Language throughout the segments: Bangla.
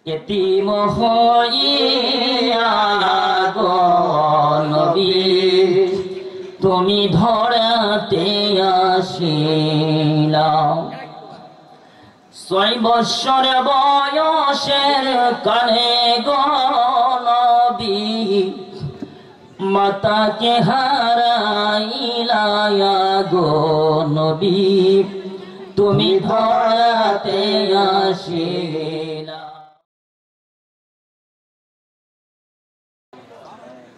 এতিম হইয়া গো নবী তুমি ধরাতে আসিলা, 6 বৎসর বয়সের কানে গো নবী মাতাকে হারাইলা গো নবী তুমি ধরাতে আসিলা।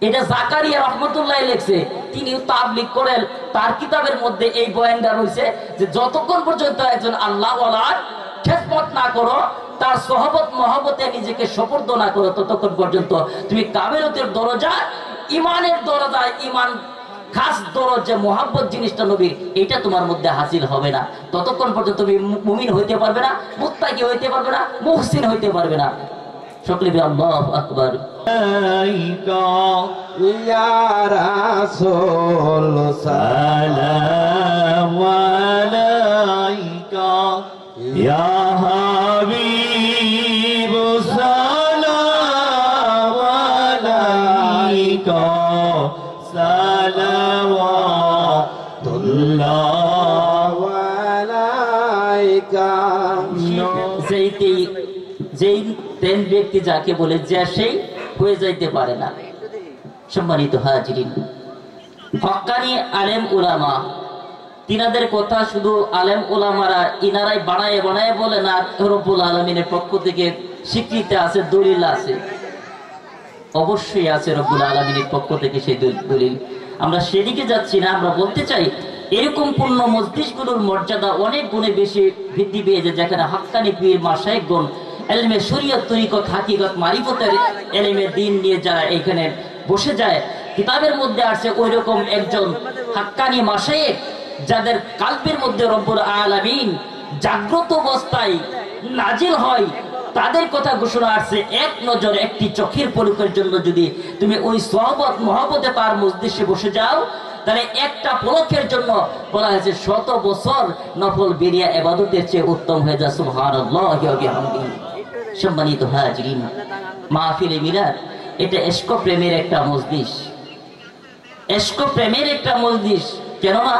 এটা জাকারিয়া রহমতুল্লাহ লিখছে, তিনি তাবলীগ করেন, তার কিতাবের মধ্যে এই বয়ানটা রয়েছে যে যতক্ষণ পর্যন্ত একজন আল্লাহ ওয়ালার খেদমত না করো, তার সহবত মহব্বতে নিজেকে সুপর্দ না করো, ততক্ষণ পর্যন্ত তুমি কামেলতের দরজা, ইমানের দরজায়, ইমান খাস দরজা মহব্বত জিনিসটা নবীর, এটা তোমার মধ্যে হাসিল হবে না। ততক্ষণ পর্যন্ত তুমি মুমিন হইতে পারবে না, মুত্তাকি হইতে পারবে না, মুহসিন হইতে পারবে না। সকলে বলি আল্লাহু আকবার। ইয়া রাসূল সালামু আলাইকা, ইয়া হাবিব সালামু আলাইকা, সালাওয়াতুল্লাহু আলাইকা। যেই তেন ব্যক্তি যাকে বলে যে সেই হয়ে যাইতে পারে না। সম্মানিত হাজিরিন, হক্কানি আলেম উলামা, তিনাদের কথা শুধু আলেম উলামারা ইনারাই বানায় বানায় বলে না, রব্বুল আলামিনের পক্ষ থেকে স্বীকৃতি আছে, দলিল আছে, অবশ্যই আছে রব্বুল আলামিনের পক্ষ থেকে সেই দলিল। আমরা সেদিকে যাচ্ছি না, আমরা বলতে চাই এরকম পূর্ণ মজলিসগুলোর মর্যাদা অনেক গুণে বেশি বৃদ্ধি পেয়েছে, যেখানে হক্কানি পীর মাশায়েখগণ এলমে শরীয়ত, তরিকত, হাকিকত, মারিফতের এলমে দ্বীন নিয়ে যারা এখানে বসে যায়, কিতাবের মধ্যে আছে ওইরকম একজন হক্কানি মাশায়েখ যাদের কালবের মধ্যে রব্বুল আলামিন জাগ্রত অবস্থায় নাজিল হয়, তাদের কথা ঘোষণা আছে, এক নজর একটি চোখের পলকের জন্য যদি তুমি ওই সহবত মহব্বতে তার মজলিসে বসে যাও, তাহলে একটা পলকের জন্য বলা হয়েছে 100 বছর নফল বেরিয়া ইবাদতের চেয়ে উত্তম হয়ে যায়। সুবহানাল্লাহি ওয়া বিহামদিহি। সম্মানিত হাজিরিন, মাহফিলে মিলাদ এটা ইশক প্রেমের একটা মজলিস, ইশক প্রেমের একটা মজলিস। কেননা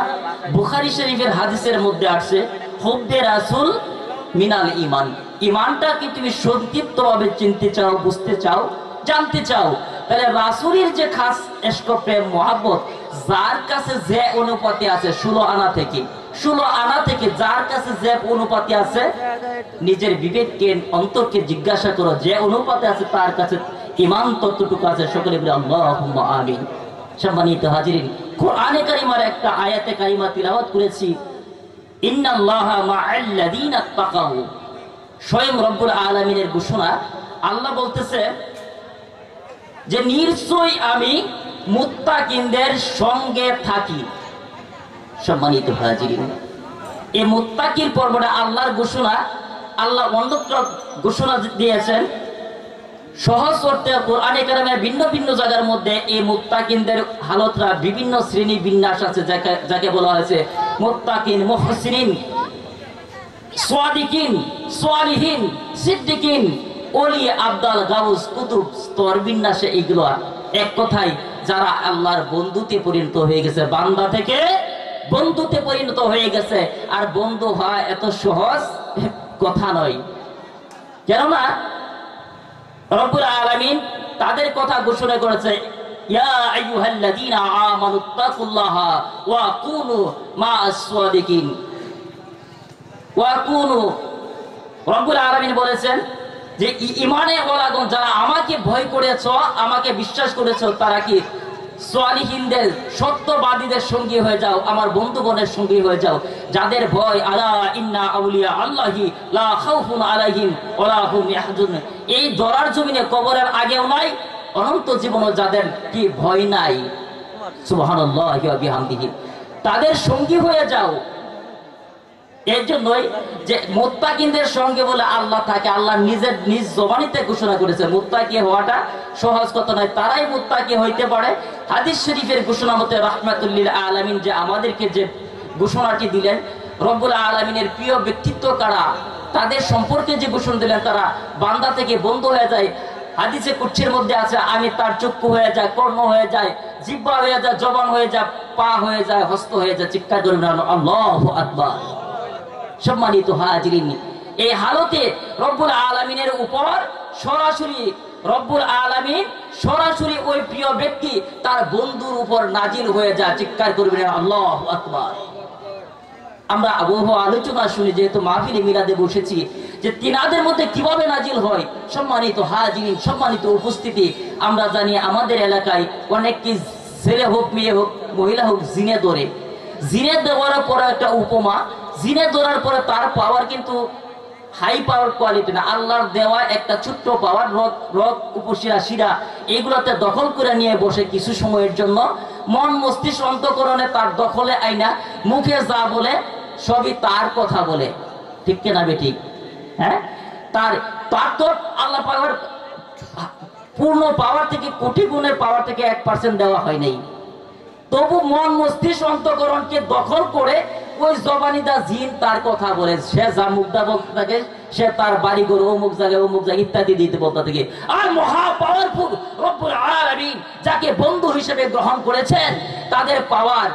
বুখারী শরীফের হাদিসের মধ্যে আসছে, হুব্বে রাসূল মিনাল ঈমান। ঈমানটা কি তুমি সংক্ষিপ্তভাবে চিনতে চাও, বুঝতে চাও, জানতে চাও, তাহলে রাসূলের যে খাস ইশক প্রেম মহব্বত, যার কাছে যে অনুপাতে আছে 16 আনা থেকে যার কাছে যে অনুপাতে আছে, নিজের বিবেককে, অন্তরকে জিজ্ঞাসা করো, যে অনুপাতে আছে তার কাছে ঈমান ততটুকু আছে। সকলে বলি আল্লাহুম্মা আমিন। সম্মানিত হাজিরিন, কোরআনে কারিমার একটা আয়াতে কারিমা তিলাওয়াত করেছি, ইন্নাল্লাহা মা'আল্লাযীনা তাকাউ। স্বয়ং রব্বুল আলামিনের ঘোষণা, আল্লাহ বলতেছে যে নিশ্চয়ই আমি মুত্তাকিনদের সঙ্গে থাকি। সম্মানিত হাজিরিন, এই মুত্তাকির পর্বটা আল্লাহর ঘোষণা, আল্লাহ অন্যত্র ঘোষণা দিয়েছেন সহজ অর্থে। কোরআনে কারিমে ভিন্ন ভিন্ন জায়গার মধ্যে এই মুত্তাকিনদের হালতরা বিভিন্ন শ্রেণী বিন্যাস আছে, যাকে বলা হয়েছে মুত্তাকিন, মুহসিনিন, সাদিকিন, সালিহিন, সিদ্দিকিন, ওলি, আবদাল, গাউস, কুতুব, স্তর বিন্যাসে এগুলো। এক কথায় যারা আল্লাহর বন্ধুতে পরিণত হয়ে গেছে, বান্দা থেকে বন্ধুতে পরিণত হয়ে গেছে। আর বন্ধু হওয়া এত সহজ কথা নয়, কেননা রব্বুল আলামিন তাদের কথা ঘোষণা করেছে, ইয়া আইয়ুহাল্লাযীনা আমানুত্তাকুল্লাহা ওয়া কুনু মা'আস সাদিকিন ওয়া কুনু। রব্বুল আলামিন বলেছেন যে ঈমানে ওয়ালাগণ, যারা আমাকে ভয় করেছো, আমাকে বিশ্বাস করেছো, তারা কি সালিহিনদের, সত্যবাদীদের সঙ্গী হয়ে যাও, আমার বন্ধুগণের সঙ্গী হয়ে যাও, যাদের ভয়, আলা ইন্না আউলিয়া আল্লাহি লা খাউফুন আলাইহিম ওয়া লা হুম ইয়াহজানুন। এই দরার জমিনে কবরের আগেও নাই, অনন্ত জীবনও যাদের কি ভয় নাই, সুবহানাল্লাহি ওয়া বিহামদিহি, তাদের সঙ্গী হয়ে যাও। এর জন্যই যে মুত্তাকিনদের সঙ্গে বলে আল্লাহ থাকে, আল্লাহ নিজের নিজ জবানিতে ঘোষণা করেছে। মুত্তাকি হওয়াটা সহজ কথা নয়, তারাই মুত্তাকি হইতে পারে। হাদিস শরীফের ঘোষণা মতে রাহমাতুল লিল আলামিন যে আমাদেরকে যে ঘোষণাটি দিলেন, রব্বুল আলামিনের প্রিয় ব্যক্তিত্ব কারা, তাদের সম্পর্কে যে ঘোষণা দিলেন তারা বান্দা থেকে বন্ধ হয়ে যায়। হাদিসে কুদসির মধ্যে আছে, আমি তার চক্ষু হয়ে যায়, কর্ণ হয়ে যায়, জিহ্বা হয়ে যায়, জবান হয়ে যায়, পা হয়ে যায়, হস্ত হয়ে যায়। চিৎকার করবেন আল্লাহু আকবার। সম্মানিত হাজিরিন, এই হালতে রব্বুল আলামিনের উপর সরাসরি রব্বুল আলামিন সরাসরি ওই প্রিয় ব্যক্তি তার বন্ধুর উপর নাজিল হয়ে যায়। চিৎকার করবেন আল্লাহু আকবার। আমরা আবহাওয়া আলোচনা শুনি, যেহেতু মাহফিলে মিলাদে বসেছি, যে তিনাদের মধ্যে কিভাবে নাজিল হয়। সম্মানিত হাজিরিন, সম্মানিত উপস্থিতি, আমরা জানি আমাদের এলাকায় অনেকটি ছেলে হোক, মেয়ে হোক, মহিলা হোক, জিনে ধরে। জিনে দেওয়ার পরে একটা উপমা, জিনে ধরার পরে তার পাওয়ার কিন্তু হাই পাওয়ার কোয়ালিটি না, আল্লাহর দেওয়া একটা ছোট্ট পাওয়ার, রগ উপশিরা শিরা এগুলোতে দখল করে নিয়ে বসে কিছু সময়ের জন্য। মন মস্তিষ্ক অন্তঃকরণে তার দখলে আইনা মুখে যা বলে সবই তার কথা বলে। ঠিক কিনা বেঠিক? হ্যাঁ, তার তো আল্লাহ পাওয়ার পূর্ণ পাওয়ার থেকে, কোটি গুণের পাওয়ার থেকে 1% দেওয়া হয় নাই। তবু মন মস্তিষ্ক অন্তঃকরণকে দখল করে ওই জবানিদা জিন তার কথা বলে। সে যা মুগ্ধা বলতে থাকে, সে তার বাড়ি ঘর অমুক জায়গায় ইত্যাদি দিতে বলতে থাকে। আর মহা পাওয়ারফুল রব্বুল আলামিন যাকে বন্ধু হিসেবে গ্রহণ করেছেন, তাদের পাওয়ার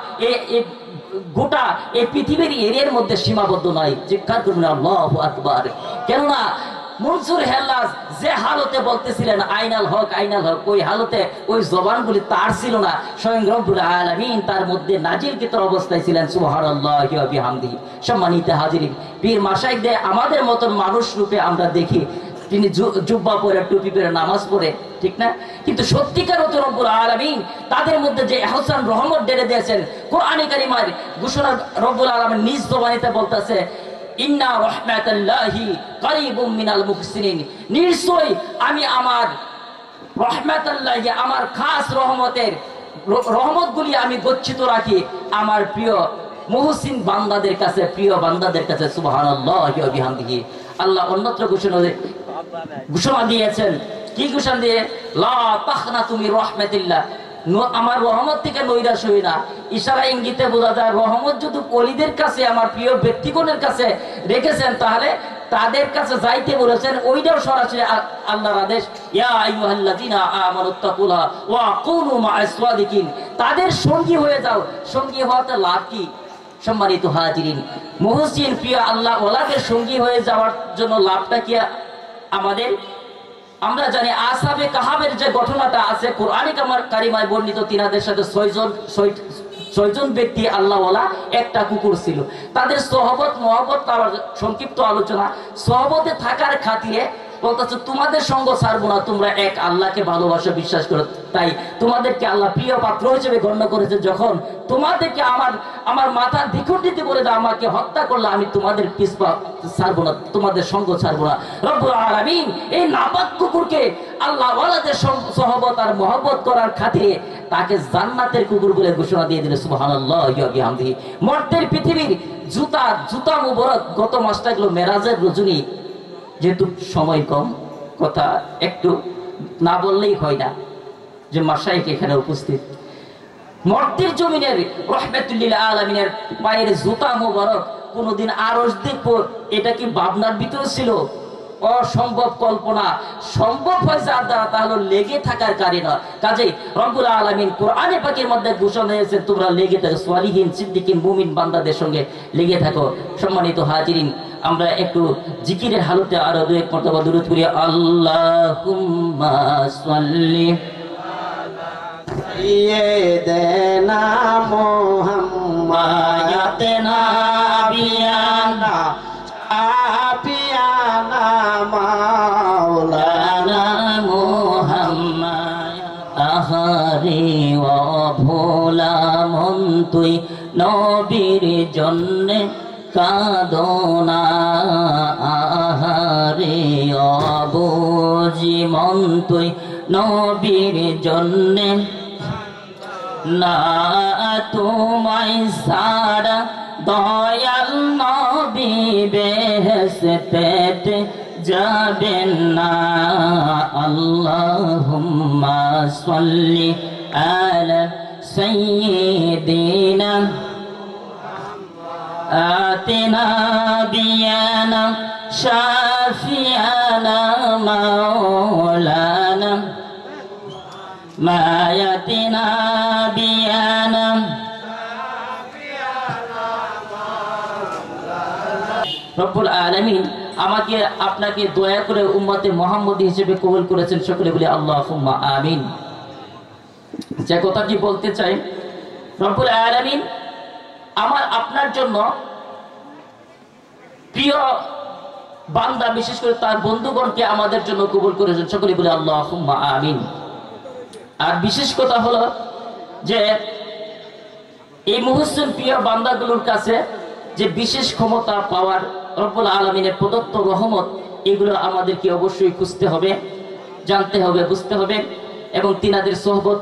গোটা এই পৃথিবীর এরিয়ার মধ্যে সীমাবদ্ধ নয়। চিৎকার করুন আল্লাহু আকবার। কেননা মনসুর হেল্লাস যে হালতে বলতেছিলেন আইনাল হক আইনাল হক, ওই হালতে ওই জবানগুলি তার ছিল না, স্বয়ং রব্বুল আলামিন তার মধ্যে নাজিলকৃত অবস্থায় ছিলেন। সুবহানাল্লাহি ওয়া বিহামদিহি। সম্মানিত হাজিরিন, পীর মাশায়েখদের আমাদের মতন মানুষ রূপে আমরা দেখি, তিনি জুব্বা পরে, টুপি পরে, নামাজ পড়ে, ঠিক না? কিন্তু সত্যিকার অর্থে রব্বুল আলামিন তাদের মধ্যে যে ইহসান রহমত ঢেলে দিয়েছেন, কোরআনে কারিমার ঘোষণা রব্বুল আলামিন নিজ জবানিতে বলতেছে, ইন্না রাহমাতাল্লাহি কারীবুম মিনাল মুহসিনিন। নিশ্চয়ই আমি আমার রাহমাতাল্লাহি, আমার খাস রহমতগুলি আমি গচ্ছিত রাখি আমার প্রিয় মুহসিন বান্দাদের কাছে, প্রিয় বান্দাদের কাছে। সুবহানাল্লাহি ওয়া বিহামদিহি। আল্লাহ অন্যত্র ঘোষণা দিয়েছেন, কি ঘোষণা দিয়ে? লা তাখনাতু মির রাহমাতিল্লাহ, আমার রহমত থেকে নৈরাশ হই না। ইশারা ইঙ্গিতে বোঝা যায় রহমত যদি ওলিদের কাছে, আমার প্রিয় ব্যক্তিগণের কাছে রেখেছেন, তাহলে তাদের কাছে যাইতে বলেছেন, ওইটাও সরাসরি আল্লাহর আদেশ। ইয়া আইয়ুহাল্লাযিনা আমানুত্তাকুল্লাহ ওয়া কুনু মা'আস সাদিকিন। তাদের সঙ্গী হয়ে যাও। সঙ্গী হওয়াতে লাভ কি? সম্মানিত হাজিরিন, মুহসিন প্রিয় আল্লাহ ওয়ালাদের সঙ্গী হয়ে যাওয়ার জন্য লাভটা কি আমাদের? আমরা জানি আসহাবে কাহাবের যে ঘটনাটা আছে কোরআনে কারিমায় বর্ণিত, তিনাদের সাথে ছয়জন ব্যক্তি আল্লাহওয়ালা, একটা কুকুর ছিল। তাদের সহবত মহব্বত, তার সংক্ষিপ্ত আলোচনা। সহবতে থাকার খাতিরে বলতেছে, তোমাদের সঙ্গ ছাড়বো না, তোমরা এক আল্লাহকে ভালোবাসা, বিশ্বাস করো, তাই তোমাদেরকে আল্লাহ প্রিয় পাত্র হিসেবে গণ্য করেছে। যখন তোমাদেরকে আমার মাথার দ্বিখণ্ডিত করে দাও, আমাকে হত্যা করলে আমি তোমাদের পিছপা ছাড়বো না, তোমাদের সঙ্গ ছাড়বো না। রব্বুল আলামিন এই নাপাক কুকুরকে আল্লাহ ওয়ালাদের সহবত আর মহব্বত করার খাতিরে তাকে জান্নাতের কুকুর বলে ঘোষণা দিয়ে দিলে। সুবহানাল্লাহি ওয়া বিহামদিহি। মর্তের পৃথিবীর জুতা মুবারক। গত মাসটা গেল মেরাজের রজনী, যেহেতু সময় কম, কথা একটু না বললেই হয় না যে মাশায়েখ এখানে উপস্থিত। মর্তের জমিনের রাহমাতুল্লিল আলামিনের পায়ের জুতা মুবারক কোনদিন আরশ দেখব, এটা কি ভাবনার ভিতরে ছিল? অসম্ভব কল্পনা। সম্ভব হয় যার দ্বারা, তাহলে লেগে থাকার কারণে। কাজেই রব্বুল আলামিন কোরআনে পাকের মধ্যে ঘোষণা দিয়েছেন, তোমরা লেগে থাকো, সালিহিন, সিদ্দিকিন, মুমিন বান্দাদের সঙ্গে লেগে থাকো। সম্মানিত হাজিরিন, আমরা একটু জিকিরের হালতে আরো দু এক মর্তবা দুরূদ পড়ি। আল্লাহুম্মা সাল্লি সাইয়্যিদানা মুহাম্মাদিনা বিয়ানা আপিয়ানা মাওলানা মুহাম্মদ। আহারে ও ভোলা মন, তুই নবীর জন্যে কাঁদোনা। আহারে অবুঝি মন, তুই নবীর জন্যে না, তোমায় সারা দয়াল নবী বেহেশতে যাবেন না। আল্লাহুম্মা সাল্লি আলা সাইয়্যিদিনা আতিনা বিয়ানা شافعنا مولانا ما يأتنا بيانا রব্বুল আলামিন আমাকে আপনাকে দয়া করে উম্মতে মুহাম্মদী হিসেবে কবুল করেছেন। সকলে বলি আল্লাহুম্মা আমিন। যে কথাটি বলতে চাই, রব্বুল আলামিন আমার আপনার জন্য প্রিয় বান্দা, বিশেষ করে তার বন্ধুগণকে আমাদের জন্য কবুল করেছেন। সকলে বলি আল্লাহুম্মা আমিন। আর বিশেষ কথা হলো যে এই মুহসিন প্রিয় বান্দাগুলোর কাছে যে বিশেষ ক্ষমতা পাওয়ার রব্বুল আলামিনের প্রদত্ত রহমত, এগুলো আমাদেরকে অবশ্যই খুঁজতে হবে, জানতে হবে, বুঝতে হবে এবং তিনাদের সোহবত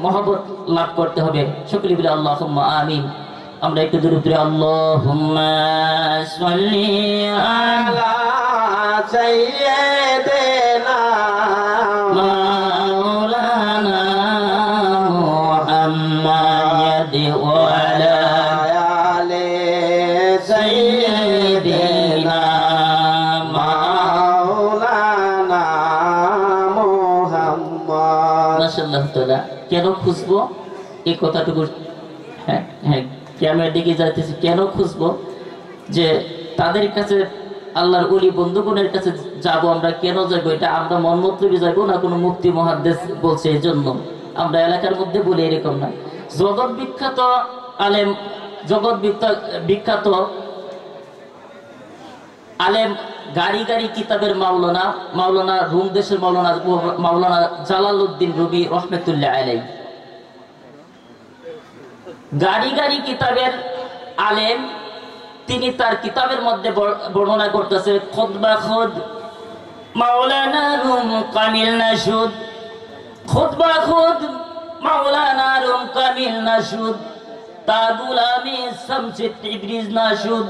মহব্বত লাভ করতে হবে। সকলে বলে আল্লাহুম্মা আমিন। আমরা একটু দূরে দূরে আল্লাহুম্মা সাল্লি আলা সাইয়্যিদিনা মাওলানা মুহাম্মাদ ওয়া আলা আলি সাইয়্যিদিনা মাওলানা মুহাম্মদ। মাশাআল্লাহ তাআলা। কেন খুঁজবো এই কথাটুকু, হ্যাঁ হ্যাঁ ক্যামেরার দিকে যাইতেছি, কেন খুঁজবো যে তাদের কাছে আল্লাহর ওলি বন্ধুগণের কাছে যাব, আমরা কেন যাবো? এটা আমরা মন মতলবে যাবো না কোনো মুফতি মুহাদ্দিস বলছে এই জন্য আমরা এলাকার মধ্যে বলি, এরকম না। জগৎ বিখ্যাত আলেম, জগৎ বিখ্যাত আলেম, গাড়ি গাড়ি কিতাবের মাওলানা রুম দেশের মাওলানা জালালউদ্দিন রুমি রহমাতুল্লাহ আলাইহি, গাড়ি গাড়ি কিতাবের আলেম। তিনি তার কিতাবের মধ্যে বর্ণনা করতেছে, খুতবা খুদ মাওলানা রুম কামিল নাশুদ, খুতবা খুদ মাওলানা রুম কামিল নাশুদ, তা গুলামি শামসে তিবরিজ নাশুদ,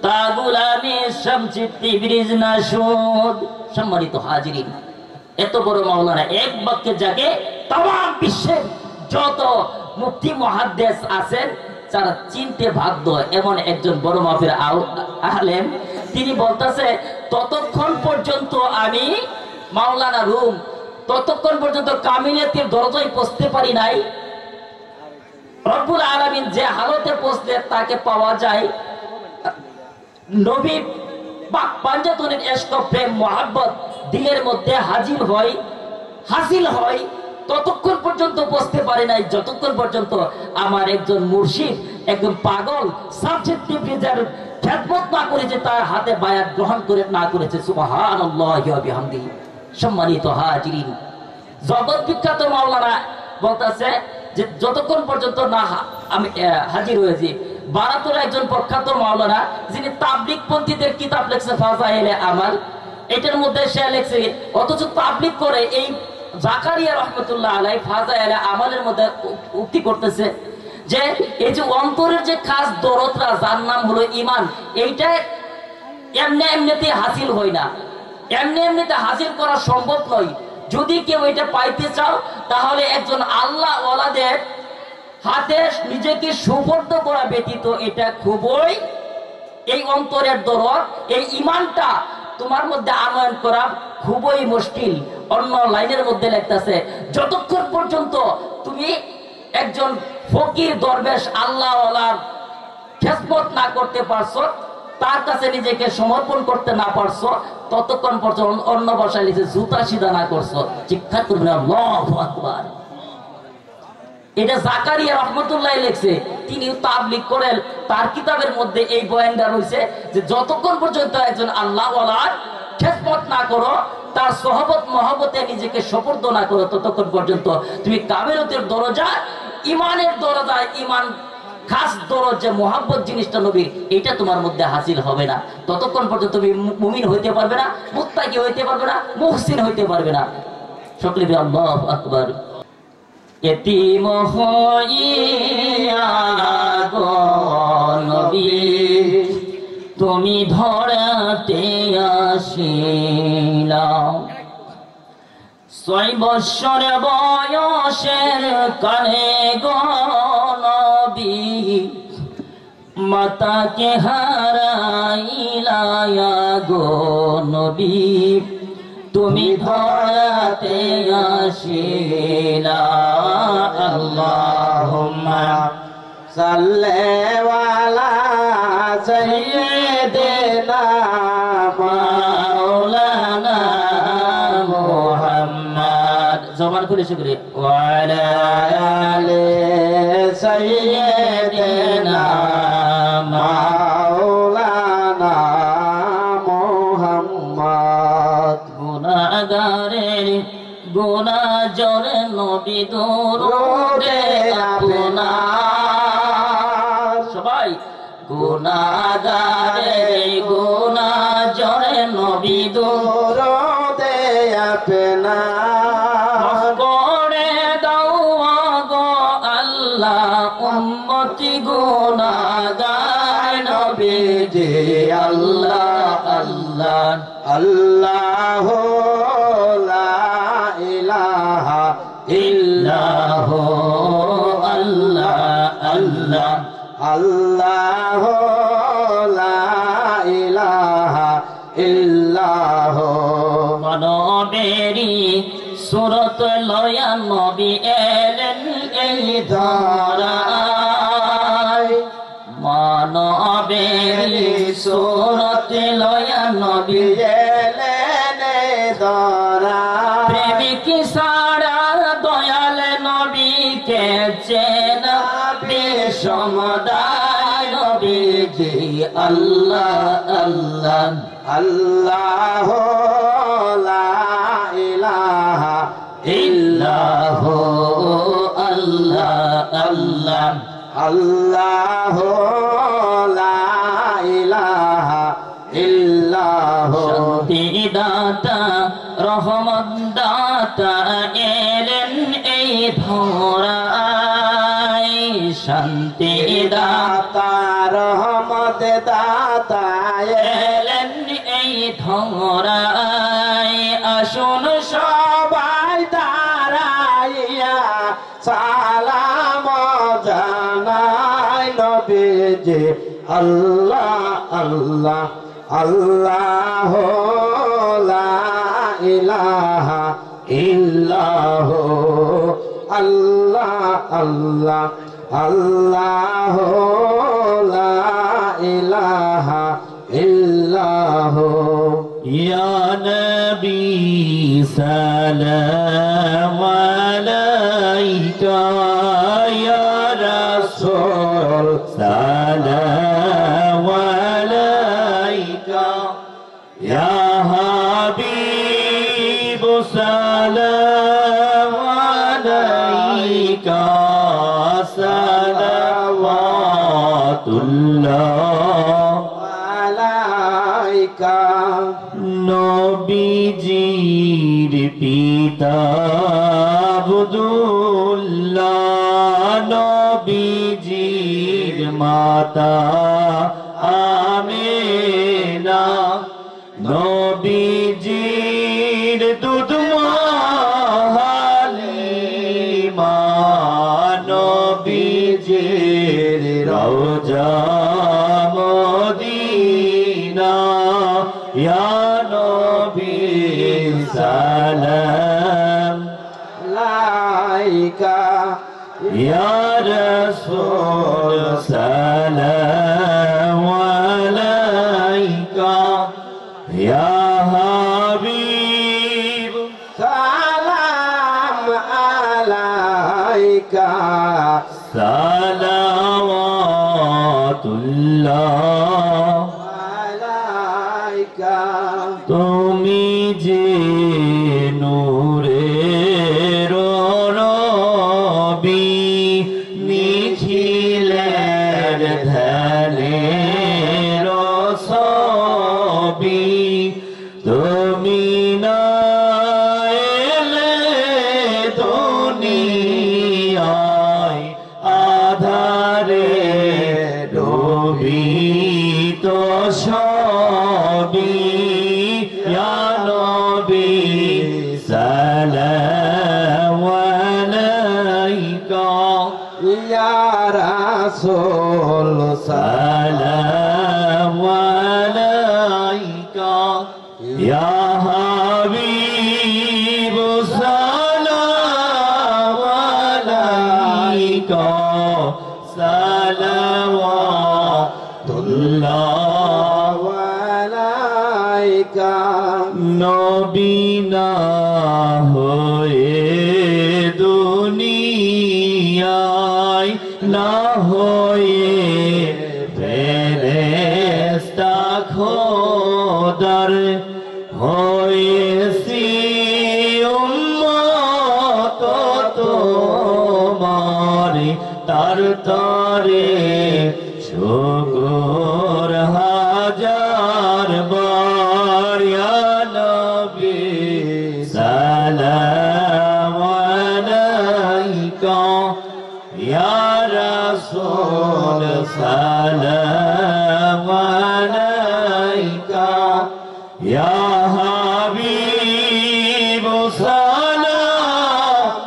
তা গুলামি শামসে তিবরিজ নাশুদ। সম্মানিত হাজিরিন, এত বড় মাওলানা এক বাক্যে যাকে তামাম বিশ্বের যত মুফতি মুহাদ্দিস আছেন যারা চিনতে বাধ্য, এমন একজন বড় মাপের আলেম, তিনি বলতেছে ততক্ষণ পর্যন্ত আমি মাওলানা রুম, ততক্ষণ পর্যন্ত কামিলিয়াতের দরজায় পৌঁছতে পারি নাই। রব্বুল আলামিন যে হালতে পৌঁছলে তাকে পাওয়া যায়, নবী পাক পাঞ্জাতনের ইশক প্রেম মুহাব্বত দিলের মধ্যে হাসিল হয়, ততক্ষণ পর্যন্ত বসতে পারে নাই যতক্ষণ পর্যন্ত আমার একজন মুর্শিদ, একজন পাগল শামসে তিবরিজের খেদমত না করেছে, তার হাতে বায়াত গ্রহণ করে না করেছে। সুবহানাল্লাহি ওয়া বিহামদিহি। সম্মানিত হাজিরিন, জগৎ বিখ্যাত মাওলানা বলতেছে যে যতক্ষণ পর্যন্ত না আমি হাজির হয়েছি। বারাতুর একজন প্রখ্যাত মাওলানা, যিনি তাবলিগ পন্থীদের কিতাব লেখছে ফাজাইলে আমাল, এটার মধ্যে সে লেখছে, অথচ তাবলিগ করে এই জাকারিয়া রহমতুল্লাহ আলাই ফাজাইলে আমালের মধ্যে উক্তি করতেছে যে এই যে অন্তরের যে খাস দরদরা, যার নাম হলো ঈমান, এইটা এমনিতে হাসিল হয় না, এমনিতে হাসিল করা সম্ভব নয়। যদি কেউ এটা পাইতে চাও তাহলে একজন আল্লাহ ওয়ালাদের হাতে নিজেকে সুপর্দ করা ব্যতীত এটা খুবই, এই অন্তরের দরদ, এই ঈমানটা তোমার মধ্যে আনয়ন করা খুবই মুশকিল। অন্য লাইনের মধ্যে লেখতেছে, যতক্ষণ পর্যন্ত তুমি একজন ফকির দরবেশ আল্লাহ ওয়ালার খেদমত না করতে পারছো, তার কাছে নিজেকে সমর্পণ করতে না পারছো, ততক্ষণ পর্যন্ত অন্য ভাষায় লিখে জুতা সিধা না করছো। চিৎকার করবেন আল্লাহু আকবার। এটা জাকারিয়া রহমতুল্লাহ লিখছে, তিনি তাবলীগ করেন, তার কিতাবের মধ্যে এই বয়ানটা রয়েছে যে যতক্ষণ পর্যন্ত একজন আল্লাহ ওয়ালার খেদমত না করো, তার সোহবত মহব্বতে নিজেকে সুপর্দ না করো, ততক্ষণ পর্যন্ত তুমি কামেরতের দরজা, ইমানের দরজায়, ইমান খাস দরজ যে মোহাব্বত জিনিসটা নবীর, এটা তোমার মধ্যে হাসিল হবে না। ততক্ষণ পর্যন্ত তুমি মুমিন হইতে পারবে না, মুত্তাকি হইতে পারবে না, মুহসিন হইতে পারবে না। সকলে বলি আল্লাহু আকবার। এতিম হইয়া গো নবী তুমি ধরাতে আসিলা, 6 বৎসর বয়সের কালে গো নবী মাতাকে হারাইলা গো নবী, তুমি ধরাতে আসিলা। আল্লাহুম্মা সাল্লি আলা সাইয়্যিদিনা মাওলানা মুহাম্মদ। জবান খুলে শুকরিয়া। ওয়া আলা আলি সাইয়্যিদিনা মাওলানা মুহাম্মদ। গুনাহগারের গুনাহ জরে নবী দরুদে আপনার। সবাই গুনাহগারের গুনাহ জরে নবী দরুদে আপনার। করে দাও গো আল্লাহ উম্মতি গুনাহগার নবীজি। আল্লাহ আল্লাহ আল্লাহ লা ইলাহা ইল্লাহ আল্লাহ আল্লাহ আল্লাহ লা ইলাহা ইল্লাহ। মানবেরি সুরত লয়া নবী এলেন এই ধরায়। মানবেরি সুরত লয়া নবী এলেন ধরা। প্রেমিক সারা দয়াল নবীকে চেনা সমুদায় নবীজি। আল্লাহ আল্লাহ আল্লাহ লা ইলাহা ইল্লাহ আল্লাহ আল্লাহ আল্লাহ লা ইলাহা ইল্লাহ। শান্তি দাতা রহমত দাতা এলেন এই ধরায়। শান্তি দাতা দাতা রহমত দাতা এলেন এই ধরায়। আসুন সবাই দাঁড়াইয়া সালাম জানাই নবীজি। আল্লাহ আল্লাহ আল্লাহ লা ইলাহা ইল্লাহ। আল্লাহ আল্লাহ আল্লাহ লা ইলাহা ইল্লাহ। ইয়া নবী সালাম আলাইকা, ইয়া রাসূল সালাম আলাইকা, ইয়া হাবিব সালাম আলাইকা, সালাওয়াতুল্লাহ আলাইকা। নবীজির পিতা আব্দুল্লাহ, নবীজির মাতা আমিনা, নবীজির দুধ মা হালিমা, নবীজির রওজা মদিনা। ইয়া নবী সালাম লাইকা ইয়া রাসূল সালাম আলাইকা, ইয়া হাবিব সালাম আলাইকা। সালাওয়াতুল্লাহ আলাইকা। তুমি যে নূরের নবী, নিখিলের ধ্যানের ছবি, তুমি না এলে দুনিয়ায় আধারে ডুবিত সবই। ইয়া নবী সালাম আলাইকা, ইয়া রাসূল সালাম আলাইকা ইয়া হাবিব সালাম আলাইকা সালাওয়াতুল্লাহ আলাইকা নবী না হয়ে দুনিয়ায় না হয়ে ফেরেশতা খোদার হয়েছি উম্মত তোমার তার তরে শুকর হাজার বার ইয়া নবী সালাম আলাইকা ইয়া রাসূল সালাম আলাইকা ইয়া হাবিব সালাম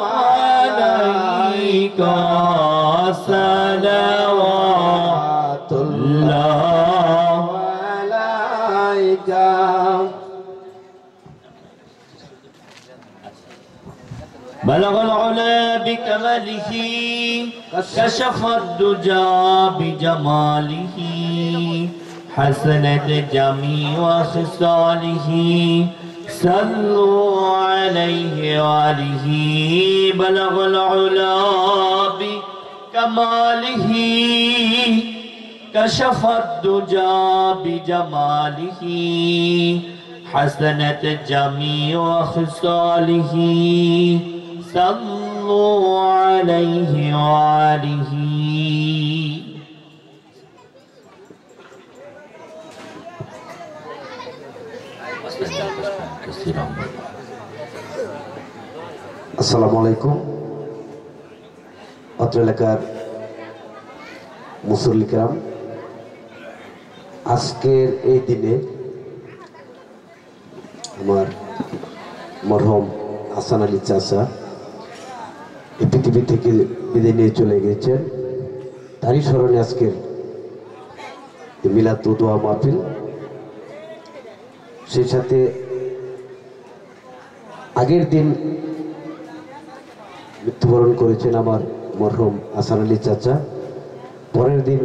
আলাইকা সালাওয়াতুল্লাহ আলাইকা بلغ العلا بكماله كشف الدجى بجماله حسنت جميع خصاله صلوا عليه وآله بلغ العلا بكماله كشف الدجى بجماله حسنت جميع خصاله صلوا عليه وآله আসসালামু আলাইকুম। অত্র এলাকার মুসল্লি কিরাম, আজকের এই দিনে আমার মরহুম হাসান আলী চাচা এই পৃথিবী থেকে বিদায় নিয়ে চলে গেছেন। তারই স্মরণে আজকের মিলাদ ও দোয়া মাহফিল। সেই সাথে আগের দিন মৃত্যুবরণ করেছেন আমার মরহুম হাসান আলী চাচা। পরের দিন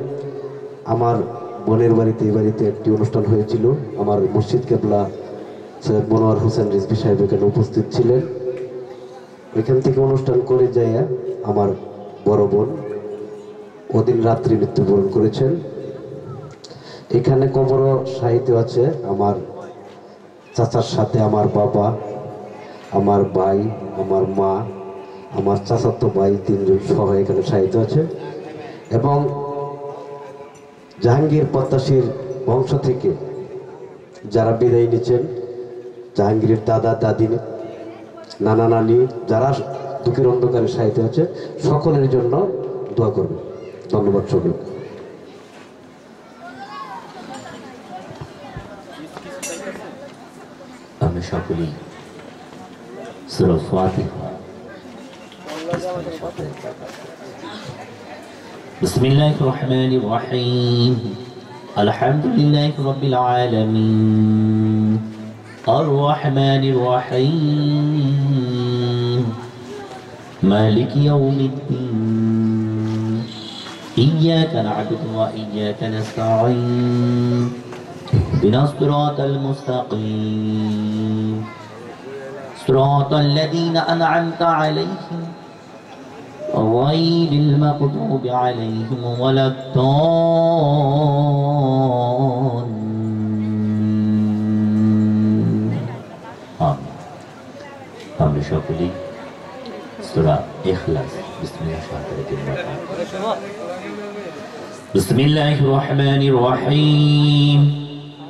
আমার বোনের বাড়িতে এই বাড়িতে একটি অনুষ্ঠান হয়েছিল। আমার মুর্শিদ কেবলা সৈয়দ মনোয়ার হোসেন রিজভী সাহেব এখানে উপস্থিত ছিলেন। এখান থেকে অনুষ্ঠান করে যাইয়া আমার বড় বোন ওদিন রাত্রি মৃত্যুবরণ করেছেন। এখানে কবর সাহিত্য আছে আমার চাচার সাথে আমার বাবা, আমার ভাই, আমার মা, আমার চাচাতো ভাই তিনজন সহ এখানে সাহিত্য আছে। এবং জাহাঙ্গীর প্রত্যাশীর বংশ থেকে যারা বিদায় নিচ্ছেন, জাহাঙ্গীরের দাদা দাদি, নানা নানি, যারা দুঃখের অন্ধকারে সাহিত্য আছে, সকলের জন্য দোয়া করবে। ধন্যবাদ সকলকে। আমি সকলেই সূরা ফাতিহা بسم الله الرحمن الرحيم الحمد لله رب العالمين الرحمن الرحيم مالك يوم الدين إياك نعبد وإياك نستعين اهدنا الصراط المستقيم صراط الذين أنعمت عليهم غير المغضوب عليهم ولا الضالين آمين আমরা সকলেই সূরা ইখলাস বিসমিল্লাহির রহমানির রহিম বিসমিল্লাহির রহমানির রহিম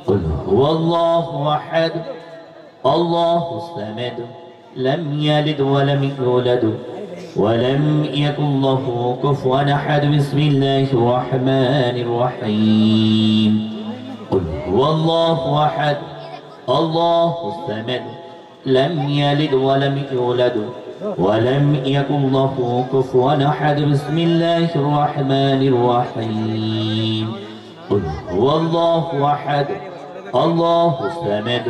قل هو الله أحد الله الصمد لم يلد ولم يولد ولم يكن له كفوا أحد بسم الله الرحمن الرحيم قل هو الله أحد الله الصمد لم يلد ولم يولد ولم يكن له كفوا أحد بسم الله الرحمن الرحيم قل هو الله أحد الله الصمد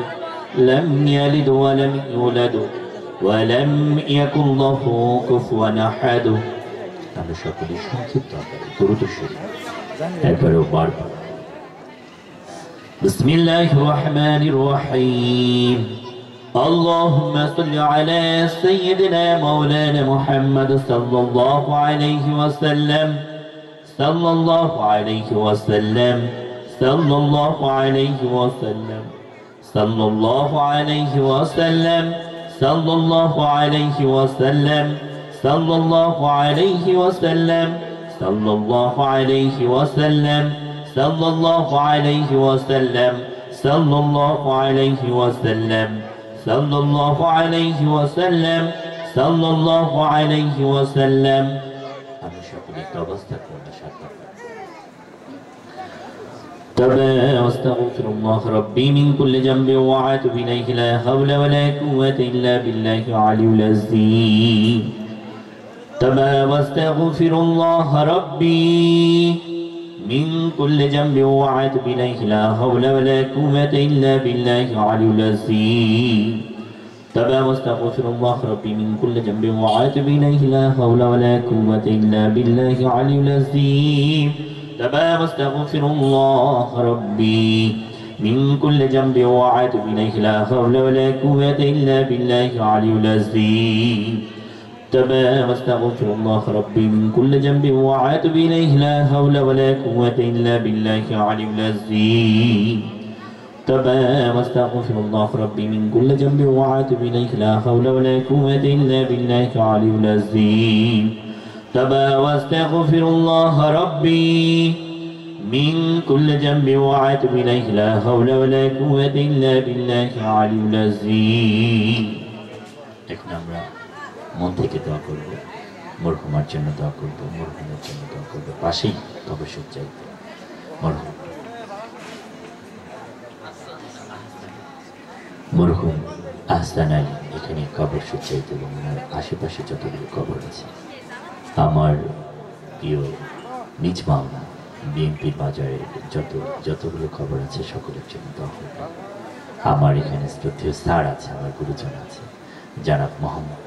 لم يلد ولم يولد ولم يكن له كفوا أحد আমরা সকলে সংক্ষিপ্ত আকারে দ্রুত শুনি একবারও বারবার بسم الله الرحمن الرحيم اللهم صل على سيدنا مولانا محمد صلى الله عليه وسلم صلى الله عليه وسلم صلى الله عليه وسلم صلى الله عليه وسلم صلى الله عليه وسلم صلى الله عليه وسلم صلى الله عليه وسلم صلى الله عليه وسلم صلى الله عليه وسلم صلى الله عليه وسلم صلى الله عليه وسلم আমি সকলে অবস্থা করতে সাথে تبا واستغفر الله ربي من كل ذنب وأتوب إليه لا حول ولا قوة إلا بالله العلي العظيم تبا واستغفر الله ربي من كل ذنب وأتوب إليه لا حول ولا قوة إلا بالله العلي العظيم تبا واستغفر الله ربي من كل ذنب وأتوب إليه لا حول ولا قوة إلا بالله العلي العظيم تبا واستغفر الله ربي من كل ذنب وأتوب إليه لا حول ولا قوة إلا بالله العلي العظيم تبا واستغفر الله ربي من كل ذنب وأتوب إليه لا حول ولا قوة إلا بالله العلي العظيم تبا واستغفر الله ربي من كل ذنب وأتوب إليه لا حول ولا قوة إلا بالله العلي العظيم تبا واستغفر الله ربي من كل ذنب وأتوب إليه لا حول ولا قوة إلا بالله العلي العظيم এখন আমরা মন থেকে দোয়া করব মরহুমার জন্য দোয়া করব মরহুমের জন্য দোয়া করব পাশেই অবশ্যই চাইতে মরহুম আহসান আলী এখানে কবর চাইতে এবং আশেপাশে যতগুলো কবর আছে আমার প্রিয় নিজ মাওলা বিএনপির বাজারে যতগুলো খবর আছে সকলের জন্য দোয়া করব আমার এখানে শ্রদ্ধেয় স্যার আছে আমার গুরুজন আছে জনাব মোহাম্মদ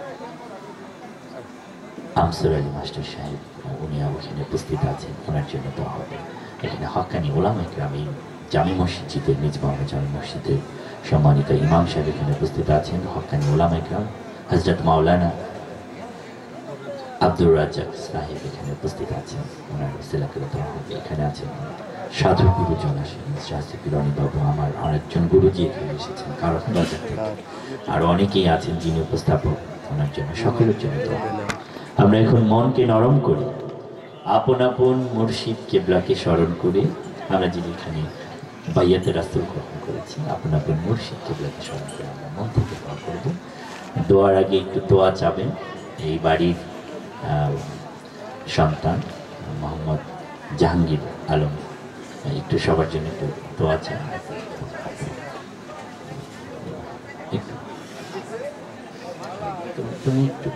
আমসর আলী মাস্টার সাহেব উনি ওখানে উপস্থিত আছেন ওনার জন্য দোয়া হবে এখানে হক্কানি ওলামা কেরাম এই জামি মসজিদের নিজ মাওলা জামি মসজিদের সম্মানিত ইমাম সাহেব এখানে উপস্থিত আছেন হক্কানি ওলামা কেরাম হযরত মাওলানা আব্দুর রাজ্জাক সাহেব এখানে উপস্থিত আছেন ওনার সেলাকের দোয়া হবে এখানে আছেন সাধু গুরুজন আসেন শাস্তিপিরানি বাবু আমার অনেকজন গুরুজি এখানে এসেছেন কারণ বাজার থেকে আরো অনেকেই আছেন যিনি উপস্থাপক ওনার জন্য সকলের জন্য দোয়া আমরা এখন মনকে নরম করি আপন আপন মুর্শিদ কেবলাকে স্মরণ করে আমরা যিনি এখানে বাইয়াতে রাসূল গ্রহণ করেছি আপন আপন মুর্শিদ কেবলাকে স্মরণ করে আমরা মন থেকে দোয়া করব দোয়ার আগে একটু দোয়া চাবেন এই বাড়ির সন্তান মোহাম্মদ জাহাঙ্গীর আলম একটু সবার জন্য একটু দোয়া চান তুমি একটু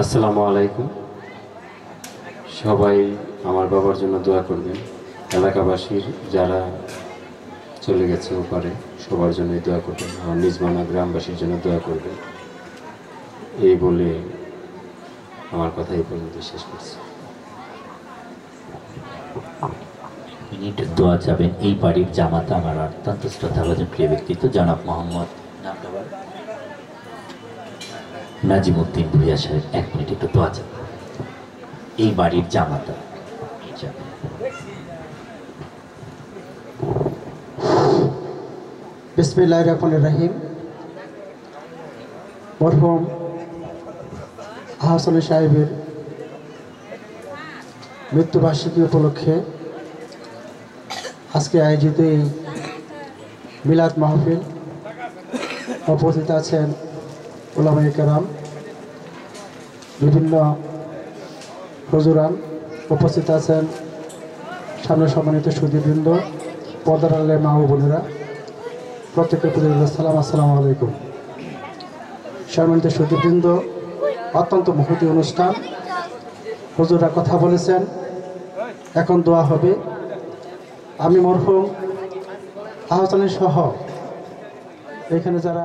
আসসালামু আলাইকুম সবাই আমার বাবার জন্য দোয়া করবেন এলাকাবাসীর যারা চলে গেছে ওপারে সবার জন্য দোয়া করবেন আমার নিজ মানা গ্রামবাসীর জন্য দোয়া করবেন এই বলে আমার কথা এই পর্যন্ত শেষ করছি মিনিট দোয়া চাবেন এই বাড়ির জামাতা আমার অত্যন্ত শ্রদ্ধাভাজন প্রিয় ব্যক্তিত্ব জনাব মোহাম্মদ নাজিমউদ্দিন ভূঁইয়া সাহেব 1 মিনিট একটু দোয়া চাবেন এই বাড়ির জামাতা বিসমিল্লাহির রহমানির রহিম মরহুম আহসান সাহেবের মৃত্যুবার্ষিকী উপলক্ষে আজকে আয়োজিত এই মিলাদ মাহফিল উপস্থিত আছেন উলামায়ে কেরাম বিভিন্ন হুজুরান উপস্থিত আছেন সামনে সম্মানিত সুধীবৃন্দ পর্দার আড়ালের মা ও বোনেরা প্রত্যেকের প্রতি সালাম, আসসালামু আলাইকুম। সম্মানিত সুধীবৃন্দ, অত্যন্ত মহতি অনুষ্ঠান, হুজুররা কথা বলেছেন, এখন দোয়া হবে। আমি মরহুম আহসানী সহ এখানে যারা